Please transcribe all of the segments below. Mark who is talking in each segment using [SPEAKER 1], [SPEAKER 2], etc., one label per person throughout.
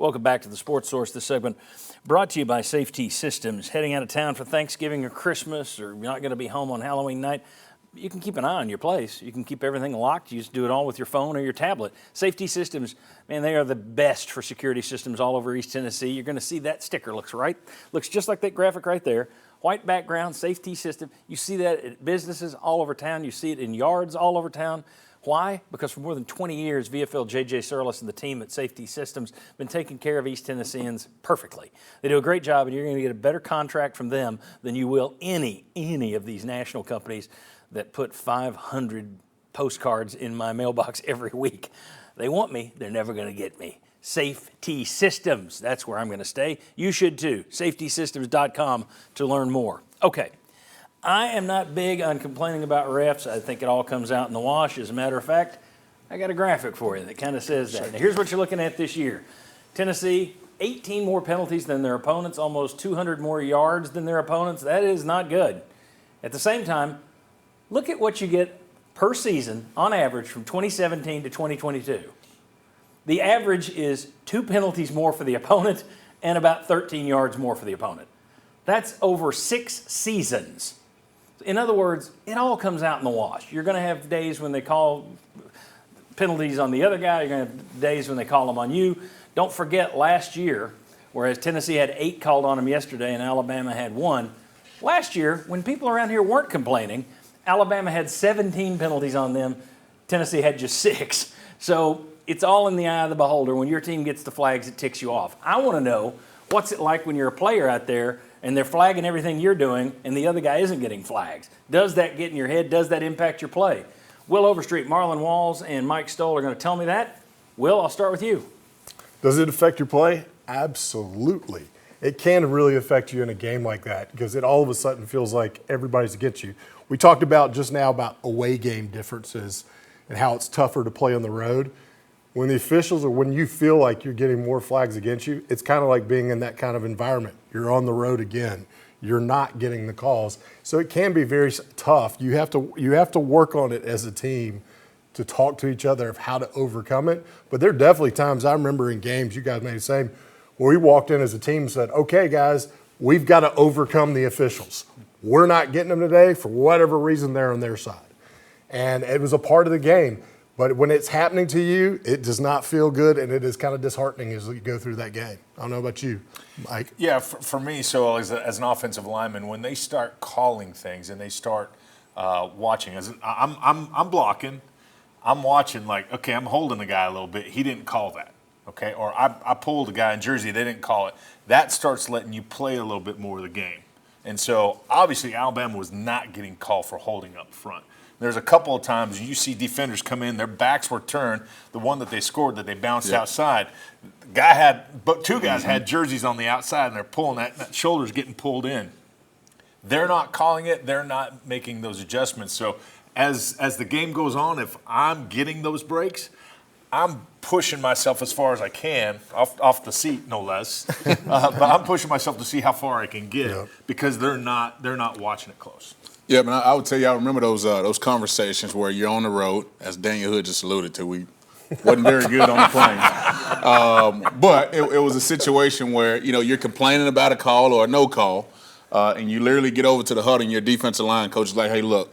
[SPEAKER 1] Welcome back to the Sports Source. This segment brought to you by Safety Systems. Heading out of town for Thanksgiving or Christmas, or you're not going to be home on Halloween night, you can keep an eye on your place. You can keep everything locked. You just do it all with your phone or your tablet. Safety Systems, man, they are the best for security systems all over East Tennessee. You're going to see that sticker looks just like that graphic right there. White background, Safety System. You see that at businesses all over town. You see it in yards all over town. Why? Because for more than 20 years, VFL J.J. Surlis and the team at Safety Systems have been taking care of East Tennesseans perfectly. They do a great job, and you're going to get a better contract from them than you will any of these national companies that put 500 postcards in my mailbox every week. They want me. They're never going to get me. Safety Systems. That's where I'm going to stay. You should too. SafetySystems.com to learn more. Okay. I am not big on complaining about refs. I think it all comes out in the wash. As a matter of fact, I got a graphic for you that kind of says that. Now, here's what you're looking at this year. Tennessee, 18 more penalties than their opponents, almost 200 more yards than their opponents. That is not good. At the same time, look at what you get per season on average from 2017 to 2022. The average is 2 penalties more for the opponent and about 13 yards more for the opponent. That's over 6 seasons. In other words, it all comes out in the wash. You're going to have days when they call penalties on the other guy. You're going to have days when they call them on you. Don't forget last year, whereas Tennessee had 8 called on them yesterday and Alabama had 1. Last year, when people around here weren't complaining, Alabama had 17 penalties on them. Tennessee had just 6. So it's all in the eye of the beholder. When your team gets the flags, it ticks you off. I want to know, what's it like when you're a player out there and they're flagging everything you're doing and the other guy isn't getting flags? Does that get in your head? Does that impact your play? Will Overstreet, Marlon Walls, and Mike Stowell are going to tell me that. Will, I'll start with you.
[SPEAKER 2] Does it affect your play? Absolutely. It can really affect you in a game like that because it all of a sudden feels like everybody's against you. We talked about just now about away game differences and how it's tougher to play on the road. When the officials, or when you feel like you're getting more flags against you, it's kind of like being in that kind of environment. You're on the road again. You're not getting the calls. So it can be very tough. You have to work on it as a team to talk to each other of how to overcome it. But there are definitely times, I remember in games, you guys made the same, where we walked in as a team and said, okay, guys, we've got to overcome the officials. We're not getting them today for whatever reason they're on their side. And it was a part of the game. But when it's happening to you, it does not feel good, and it is kind of disheartening as you go through that game. I don't know about you, Mike.
[SPEAKER 3] Yeah, for me, so as an offensive lineman, when they start calling things and they start watching, I'm blocking, I'm watching like, okay, I'm holding the guy a little bit. He didn't call that, okay? Or I pulled a guy in jersey, they didn't call it. That starts letting you play a little bit more of the game. And so, obviously, Alabama was not getting called for holding up front. There's a couple of times you see defenders come in, their backs were turned. The one that they scored that they bounced outside, but 2 guys had jerseys on the outside, and they're pulling that shoulder's getting pulled in. They're not calling it. They're not making those adjustments. So as the game goes on, if I'm getting those breaks, I'm pushing myself as far as I can, off the seat, no less. But I'm pushing myself to see how far I can get because they're not watching it close.
[SPEAKER 4] Yeah, but I would tell you, I remember those conversations where you're on the road, as Daniel Hood just alluded to. We wasn't very good on the plane. But it was a situation where, you're complaining about a call or a no call, and you literally get over to the huddle and your defensive line coach is like, hey, look,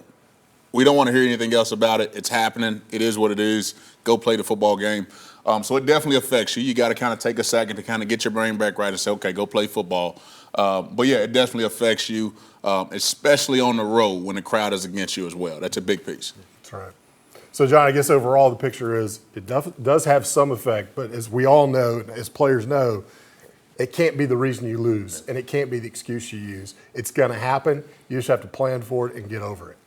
[SPEAKER 4] we don't want to hear anything else about it. It's happening. It is what it is. Go play the football game. So it definitely affects you. You got to kind of take a second to kind of get your brain back right and say, okay, go play football. But, yeah, it definitely affects you, especially on the road when the crowd is against you as well. That's a big piece.
[SPEAKER 2] That's right. So, John, I guess overall the picture is it does have some effect, but as we all know, as players know, it can't be the reason you lose, and it can't be the excuse you use. It's going to happen. You just have to plan for it and get over it.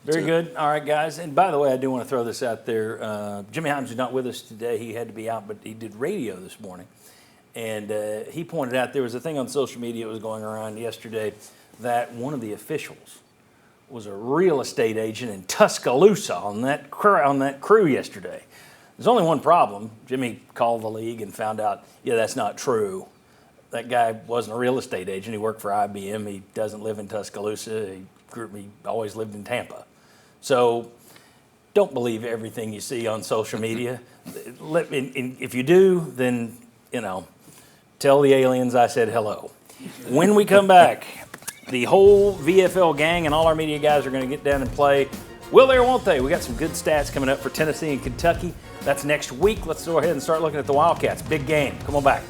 [SPEAKER 1] Very good. All right, guys. And by the way, I do want to throw this out there. Jimmy Hyams is not with us today. He had to be out, but he did radio this morning. And he pointed out there was a thing on social media that was going around yesterday that one of the officials was a real estate agent in Tuscaloosa on that crew yesterday. There's only one problem. Jimmy called the league and found out, that's not true. That guy wasn't a real estate agent. He worked for IBM. He doesn't live in Tuscaloosa. He always lived in Tampa. So don't believe everything you see on social media. If you do, then tell the aliens I said hello. When we come back, the whole VFL gang and all our media guys are going to get down and play. Will they or won't they? We got some good stats coming up for Tennessee and Kentucky. That's next week. Let's go ahead and start looking at the Wildcats. Big game. Come on back.